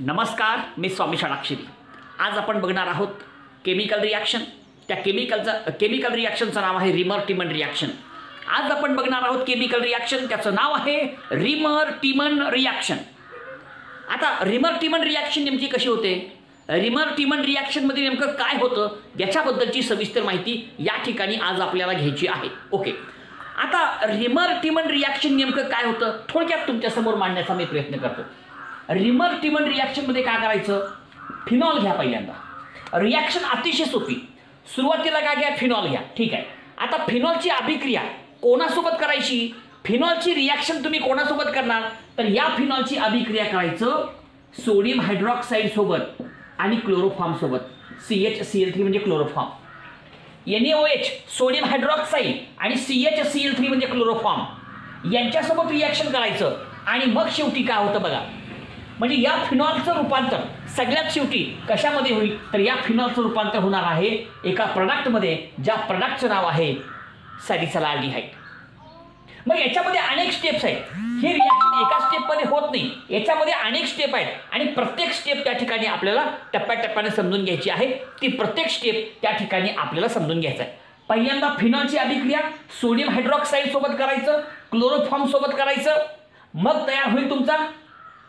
नमस्कार, मी स्वामी षडाक्षरी। आज आपण बघणार आहोत केमिकल रिॲक्शन। त्या केमिकल रिॲक्शनचं नाव आहे रिमर टिमन रिॲक्शन। आज आपण बघणार आहोत केमिकल रिॲक्शन, त्याचं नाव आहे रिमर टिमन रिॲक्शन। आता रिमर टिमन रिॲक्शन नेमकी कशी होते, रिमर टिमन रिॲक्शनमध्ये नेमकं काय होतं याच्याबद्दलची सविस्तर माहिती या ठिकाणी आज आपल्याला घ्यायची आहे। ओके, आता रिमर टिमन रिॲक्शन नेमकं काय होतं थोडक्यात तुमच्यासमोर मांडण्याचा मी प्रयत्न करतो। रिमर टिमन रिॲक्शनमध्ये काय करायचं, फिनॉल घ्या पहिल्यांदा। रिॲक्शन अतिशय सोपी, सुरुवातीला काय घ्या, फिनॉल घ्या। ठीक आहे, आता फिनॉलची अभिक्रिया कोणासोबत करायची, फिनॉलची रिॲक्शन तुम्ही कोणासोबत करणार, तर या फिनॉलची अभिक्रिया करायचं सोडियम हायड्रॉक्साईड सोबत आणि क्लोरोफॉर्म सोबत। CHCl3 म्हणजे क्लोरोफॉर्म, NaOH सोडियम हायड्रॉक्साईड आणि CHCl3 म्हणजे क्लोरोफॉर्म यांच्यासोबत रिॲक्शन करायचं। आणि मग शेवटी काय होतं बघा, म्हणजे या फिनॉलचं रूपांतर सगळ्यात शेवटी कशामध्ये होईल, तर या फिनॉलचं रूपांतर होणार आहे एका प्रोडक्टमध्ये, ज्या प्रोडक्टचं नाव आहे सॅलिसाल्डिहाइड। मग याच्यामध्ये अनेक स्टेप्स आहेत, ही रिॲक्शन एका स्टेपमध्ये होत नाही, याच्यामध्ये अनेक स्टेप आहेत आणि प्रत्येक स्टेप त्या ठिकाणी आपल्याला टप्प्याटप्प्याने समजून घ्यायची आहे। ती प्रत्येक स्टेप त्या ठिकाणी आपल्याला समजून घ्यायचं आहे। पहिल्यांदा फिनॉलची अभिक्रिया सोडियम हायड्रॉक्साईड सोबत करायचं, क्लोरोफॉर्म सोबत करायचं, मग तयार होईल तुमचा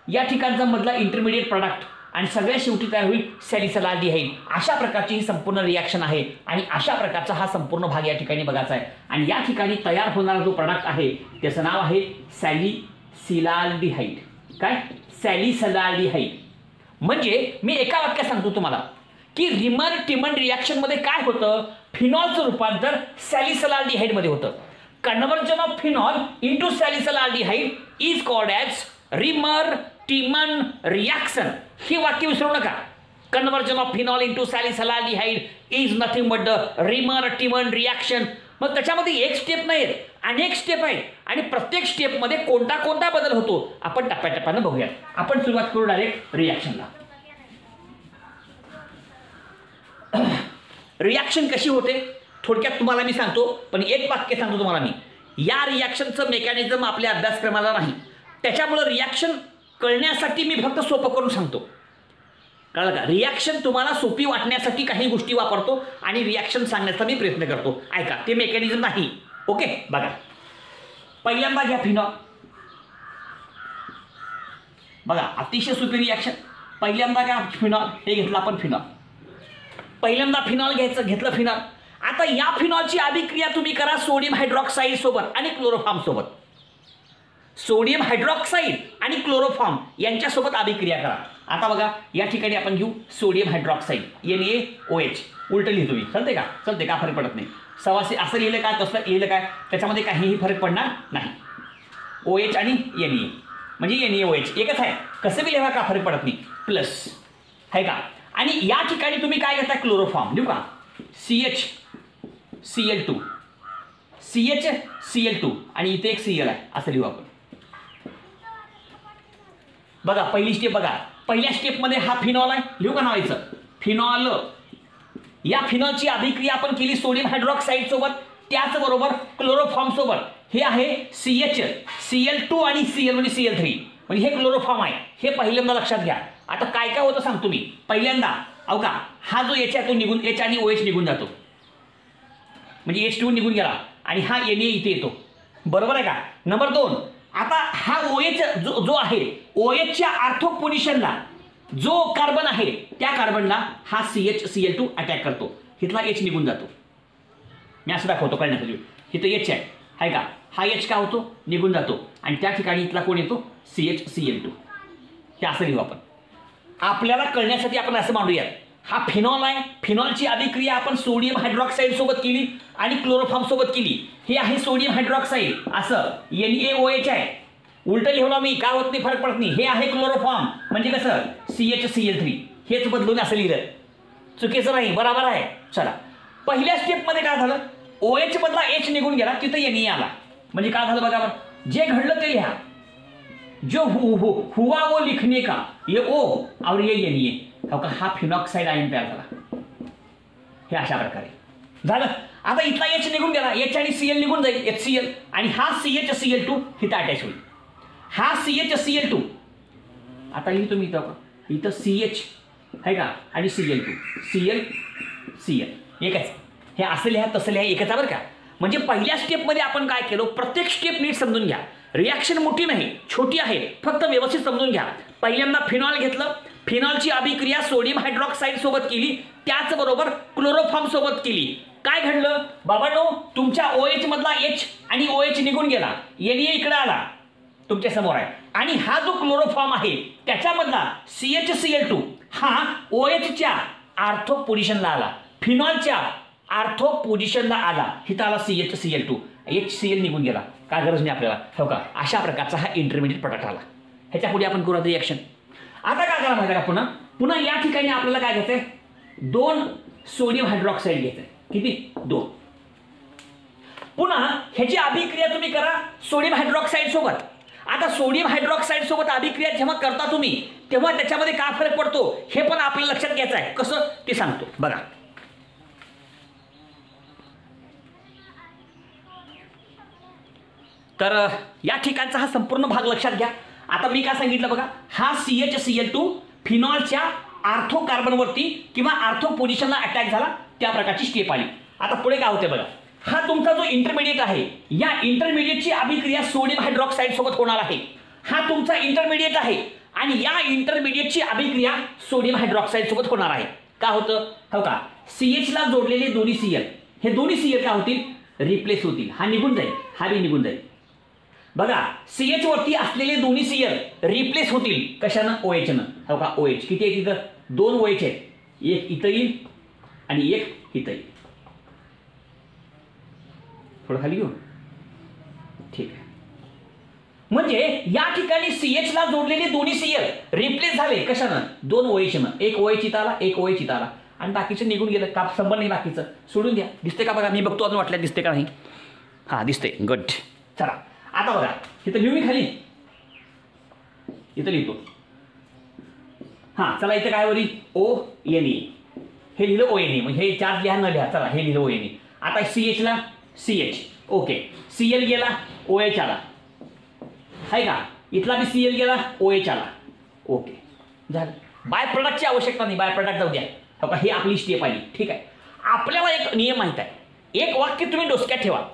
या ठिकाणचा मधला इंटरमिडिएट प्रोडक्ट आणि सगळ्यात शेवटी तयार होईल सॅलिसाल्डिहाइड। अशा प्रकारची ही संपूर्ण रिॲक्शन आहे आणि अशा प्रकारचा हा संपूर्ण भाग या ठिकाणी बघायचा आहे। आणि या ठिकाणी तयार होणारा जो प्रोडक्ट आहे त्याचं नाव आहे सॅलिसाल्डिहाइड। काय, सॅलिसाल्डिहाइड। म्हणजे मी एका वाक्यात सांगतो तुम्हाला की रिमर टिमन रिॲक्शनमध्ये काय होतं, फिनॉलचं रूपांतर सॅलिसाल्डिहाइड मध्ये होतं। Conversion of phenol into salicylaldehyde is called as Reimer Tiemann reaction. हे वाक्य विसरू नका, conversion of phenol into salicylaldehyde is nothing but the Reimer Tiemann reaction. मग त्याच्यामध्ये एक स्टेप नाही, अनेक स्टेप आहेत आणि प्रत्येक स्टेपमध्ये कोणता कोणता बदल होतो आपण टप्प्याटप्प्याने बघूया। आपण सुरुवात करू डायरेक्ट रिॲक्शनला। रिॲक्शन कशी होते थोडक्यात तुम्हाला मी सांगतो, पण एक वाक्य सांगतो तुम्हाला मी, या रिॲक्शनचं मेकॅनिझम आपल्या अभ्यासक्रमाला नाही, त्याच्यामुळे रिॲक्शन कळण्यासाठी मी फक्त सोपं करून सांगतो, कळलं का। रिॲक्शन तुम्हाला सोपी वाटण्यासाठी काही गोष्टी वापरतो आणि रिॲक्शन सांगण्याचा मी प्रयत्न करतो, ऐका, ते मेकॅनिझम नाही। ओके, बघा, पहिल्यांदा घ्या फिनॉल। बघा, अतिशय सोपी रिॲक्शन। पहिल्यांदा घ्या फिनॉल, हे घेतलं आपण फिनॉल, पहिल्यांदा फिनॉल घेतलं फिनॉल। आता या फिनॉलची अभिक्रिया तुम्ही करा सोडियम हायड्रॉक्साईड सोबत आणि क्लोरोफॉर्म सोबत। सोडियम हायड्रॉक्साईड आणि क्लोरोफॉर्म यांच्यासोबत अभिक्रिया करा। आता बघा, या ठिकाणी आपण घेऊ सोडियम हायड्रॉक्साईड NaOH, उलट लिहितो मी, चालते का, चालते का, फरक पडत नाही। सवासी असं लिहिलं काय, तसं लिहिलं काय, त्याच्यामध्ये काहीही फरक पडणार नाही। OH आणि Na म्हणजे NaOH एकच आहे, कसं बी लिहा का फरक पडत नाही, प्लस आहे का। आणि या ठिकाणी तुम्ही काय घेता, क्लोरोफॉर्म लिहू का, CHCl2 आणि इथे एक Cl आहे, असं लिहू आपण। बघा, पहिली स्टेप बघा, पहिल्या स्टेपमध्ये हा फिनॉल आहे, लिहू का नावायचं फिनॉल। या फिनॉलची अभिक्रिया आपण केली सोडियम हायड्रॉक्साईड सोबत, त्याचबरोबर क्लोरोफॉर्म सोबत। हे आहे CHCl2 आणि Cl म्हणजे Cl3 म्हणजे हे क्लोरोफॉर्म आहे, हे पहिल्यांदा लक्षात घ्या। आता काय काय होतं सांगतो मी। पहिल्यांदा अवघा हा जो H आहे तो निघून, H आणि OH निघून जातो, म्हणजे H2 निघून गेला आणि हा Na इथे येतो, बरोबर आहे का। नंबर 2, आता हा OH जो आहे, OHच्या ऑर्थो पोझिशनला जो कार्बन आहे त्या कार्बनला हा CHCl2 अटॅक करतो, इथला H निघून जातो। मी असं दाखवतो कळण्यासाठी, इथं H आहे का, हा H काय होतो, निघून जातो आणि त्या ठिकाणी इथला कोण येतो, CHCl2। हे असं लिहू आपण, आपल्याला कळण्यासाठी आपण असं मांडूया। हा फिनॉल आहे, फिनॉलची अभिक्रिया आपण सोडियम हायड्रॉक्साईड सोबत केली आणि क्लोरोफॉर्म सोबत केली। हे आहे सोडियम हायड्रॉक्साईड, असं NaOH आहे, उलट लिहिलं मी, काय होत नाही, फरक पडत नाही। हे आहे क्लोरोफॉर्म म्हणजे कसं CHCl3, हेच बदलून असं लिहिलं, चुकीचं नाही, बरोबर आहे। चला, पहिल्या स्टेपमध्ये काय झालं, OH मधला H निघून गेला, तिथं Na आला, म्हणजे काय झालं बघा, जे घडलं ते लिहा, जो हुआ वो लिखने का, ये O और ये Na, हा फिनॉक्साईड आयन तयार झाला, हे अशा प्रकारे झालं। आता इथला H निघून गेला, H आणि Cl निघून जाईल, HCl, आणि हा CHCl2 इथं अटॅच होईल, हा CHCl2 आता लिहितो मी इथं इथं CH आहे का आणि Cl2 Cl एकच. हे असं लिहा तसं लिहा एकच बरं का. म्हणजे पहिल्या स्टेपमध्ये आपण काय केलं, प्रत्येक स्टेप नीट समजून घ्या. रिॲक्शन मोठी नाही, छोटी आहे, फक्त व्यवस्थित समजून घ्या. पहिल्यांदा फिनॉल घेतलं, फिनॉलची अभिक्रिया सोडियम हायड्रॉक्साईड सोबत केली, त्याचबरोबर क्लोरोफॉर्म सोबत केली. काय घडलं बाबांनो, तुमच्या OH मधला H आणि OH निघून गेला, Na इकडे आला तुमच्या समोर आहे. आणि हा जो क्लोरोफॉर्म आहे त्याच्यामधला CHCl2 हा OHच्या आर्थो पोझिशनला आला, फिनॉलच्या आर्थो पोझिशनला आला, इथं आला CHCl2, HCl निघून गेला. काय गरज नाही आपल्याला, हो का. अशा प्रकारचा हा इंटरमिडिएट प्रोडक्ट आला. ह्याच्या पुढे आपण करू रिॲक्शन. आता काय करा माहिती का, पुन्हा या ठिकाणी आपल्याला काय घ्यायचंय, 2 सोडियम हायड्रॉक्साईड घ्यायचंय. किती 2. पुन्हा ह्याची अभिक्रिया तुम्ही करा सोडियम हायड्रॉक्साईड सोबत. आता सोडियम हायड्रॉक्साईड सोबत अभिक्रिया जेव्हा करता तुम्ही तेव्हा त्याच्यामध्ये काय फरक पडतो हे पण आपल्याला लक्षात घ्यायचं आहे. कसं ते सांगतो बघा. तर या ठिकाणचा हा संपूर्ण भाग लक्षात घ्या. आता मी काय सांगितलं बघा, हा CHCl2 फिनॉलच्या आर्थो कार्बनवरती किंवा आर्थो पोझिशनला अटॅक झाला, त्या प्रकारची स्टेप आली. आता पुढे काय होते बघा, हा तुमचा जो इंटरमिडिएट आहे, या इंटरमिडिएटची अभिक्रिया सोडियम हायड्रॉक्साईड सोबत होणार आहे. हा तुमचा इंटरमिडिएट आहे आणि या इंटरमिडिएटची अभिक्रिया सोडियम हायड्रॉक्साईड सोबत होणार आहे. काय होतं हो का, CH ला जोडलेले दोन्ही Cl, हे दोन्ही Cl काय होतील, रिप्लेस होतील. हा निघून जाईल, हा बी निघून जाईल. बघा CH वरती असलेले दोन्ही Cl रिप्लेस होतील कशानं, OH नं. हो का, OH किती आहे तिथं, 2 OH आहेत, एक इथं येईल आणि एक इथं येईल. थोडं खाली घेऊ, ठीक आहे. म्हणजे या ठिकाणी CH ला जोडलेले दोन्ही Cl रिप्लेस झाले कशानं, 2 OH नं. एक OH इथं आला, एक OH इथं आला आणि बाकीचं निघून गेलं. का संबंध नाही बाकीचं, सोडून द्या. दिसते का बघा, मी बघतो अजून वाटलं दिसते का नाही. हा दिसते, गुड. चला आता बघा, इथं लिहू मी खाली, इथं लिहितो. हा चला, इथं काय वरील ONA, हे लिहिलं ONA, म्हणजे हे चार्ज लिहा न लिहा. चला हे लिहिलं ONA. आता CH ला CH, ओके. Cl गेला, OH आला, आहे का. इथला बी Cl गेला, OH आला, ओके झालं. बाय प्रोडक्टची आवश्यकता नाही, बाय प्रोडक्ट जाऊ द्या. हो का, ही आपली स्टेप आली, ठीक आहे. आपल्याला एक नियम माहित आहे, एक वाक्य तुम्ही डोसक्यात ठेवा.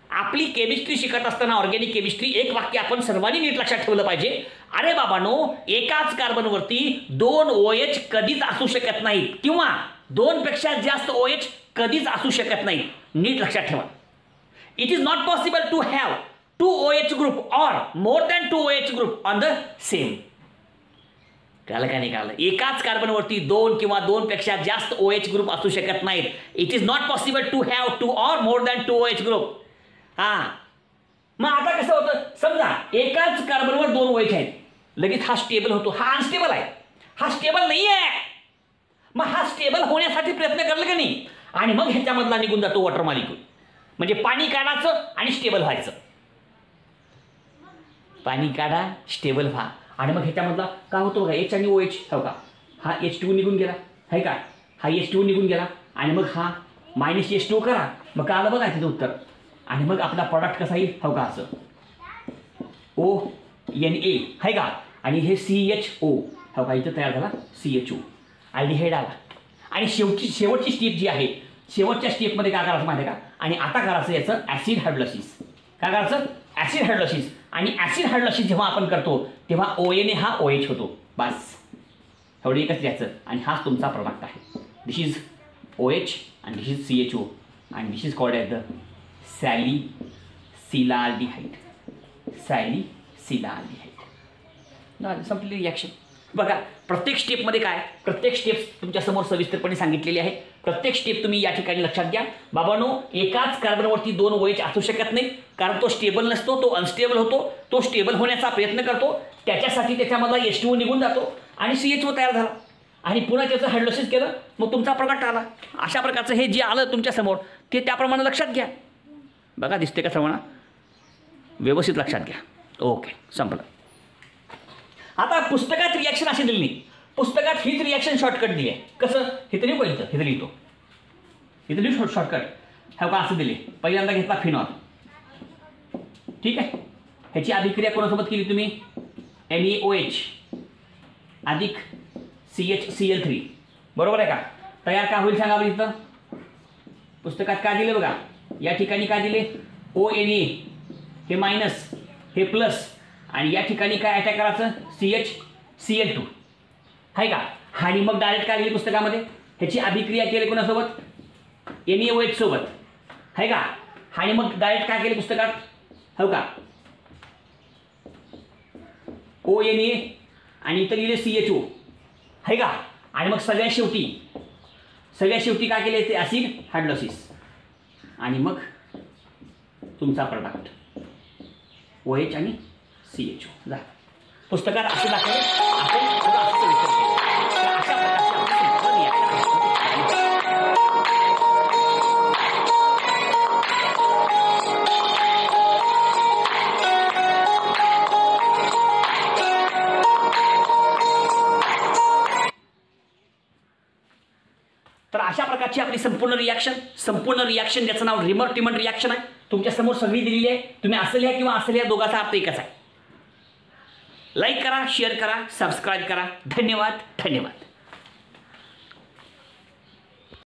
आपली केमिस्ट्री शिकत असताना, ऑर्गॅनिक केमिस्ट्री, एक वाक्य आपण सर्वांनी नीट लक्षात ठेवलं पाहिजे. अरे बाबांनो, एकाच कार्बनवरती 2 OH कधीच असू शकत नाहीत किंवा 2 पेक्षा जास्त OH कधीच असू शकत नाहीत. नीट लक्षात ठेवा. It is not possible to have 2 OH group or more than 2 OH group on the same. कळलं का नाही कळलं. एकाच कार्बनवरती 2 किंवा 2 पेक्षा जास्त OH ग्रुप असू शकत नाहीत. It is not possible to have 2 or more than 2 OH group. हा मग आता कसं होतं, समजा एकाच कार्बनवर 2 OH आहेत, लगेच हा स्टेबल होतो. हा अनस्टेबल आहे, हा स्टेबल नाही आहे. मग हा स्टेबल होण्यासाठी प्रयत्न करले का नाही, आणि मग ह्याच्यामधला निघून जातो वॉटर मॉलिक्यूल. म्हणजे पाणी काढायचं आणि स्टेबल व्हायचं. पाणी काढा, स्टेबल व्हा, आणि मग ह्याच्यामधला काय होतो बघा, H आणि OH. हो का, हा H2 निघून गेला, आहे का, हा H2 निघून गेला, आणि मग हा -H2 करा, मग काय आलं बघा तिथं उत्तर. आणि मग आपला प्रॉडक्ट कसा येईल, हो का, असं ONA, आहे का, आणि हे CHO, हो का, इथं तयार झाला CHO, अल्डिहाइड आला. आणि शेवटची स्टेप जी आहे, शेवटच्या स्टेपमध्ये काय करायचं माहिती आहे का, आणि आता करायचं याचं ॲसिड हायड्रोलिसिस. काय करायचं, ॲसिड हायड्रोलिसिस. आणि ॲसिड हायड्रोलिसिस जेव्हा आपण करतो तेव्हा ONA हा OH होतो, बस एवढं एकच द्यायचं. आणि हाच तुमचा प्रॉडक्ट आहे. दिस इज OH आणि दिस इज CHO आणि दिस इज कॉल्ड ॲज द सॅलिसिलाल्डिहाइड. सॅलिसिलाल्डिहाइड संपली रिॲक्शन. बघा प्रत्येक स्टेपमध्ये काय, प्रत्येक स्टेप्स तुमच्यासमोर सविस्तरपणे सांगितलेली आहे. प्रत्येक स्टेप तुम्ही या ठिकाणी लक्षात घ्या. बाबांनो, एकाच कार्बनवरती 2 OH असू शकत नाही, कारण तो स्टेबल नसतो, तो अनस्टेबल होतो. तो स्टेबल होण्याचा प्रयत्न करतो, त्याच्यासाठी त्याच्यामधला H2O निघून जातो आणि CHO तयार झाला, आणि पुन्हा त्याचं हायड्रोलिसिस केलं, मग तुमचा प्रॉडक्ट आला. अशा प्रकारचं हे जे आलं तुमच्यासमोर ते त्याप्रमाणे लक्षात घ्या. बघा दिसते का सर्वांना, व्यवस्थित लक्षात घ्या. ओके, संपलं. आता पुस्तकात रिॲक्शन अशी दिली नाही, पुस्तकात हीच रिॲक्शन शॉर्टकट दिली आहे. कसं, हे तरी पहिलं हे लिहितो, इथं लिहू शॉर्टकट. हे का असं दिले, पहिल्यांदा घेतला फिनॉल, ठीक आहे. ह्याची अभिक्रिया कोणासोबत केली तुम्ही, NaOH अधिक CHCl3 बरोबर आहे का? तयार का होईल सांगा बरं. इथं पुस्तकात का दिले बघा, या ठिकाणी का दिले ONA हे मायनस हे प्लस आणि या ठिकाणी काय अटॅक करायचं CHCl2 आहे का? आणि मग डायरेक्ट काय दिली पुस्तकामध्ये ह्याची अभिक्रिया केली कोणासोबत NaOH सोबत आहे का? आणि मग डायरेक्ट काय केले पुस्तकात हो का ONA आणि इथं लिहिले CHO आहे का? आणि मग सगळ्यात शेवटी काय केले ते ॲसिड हायड्रोलिसिस आणि मग तुमचा प्रोडक्ट OH आणि CHO जा. पुस्तकात असे दाखवले आपण अशा तर अशा प्रकारची आपली संपूर्ण रिॲक्शन ज्याचं नाव रिमर टिमन रिॲक्शन आहे. तुमच्या समोर सगळी दिलेली आहे. तुम्ही असं लिहा किंवा असं लिहा, दोघाचा अर्थ एकच आहे. लाईक करा, शेअर करा, सबस्क्राईब करा. धन्यवाद.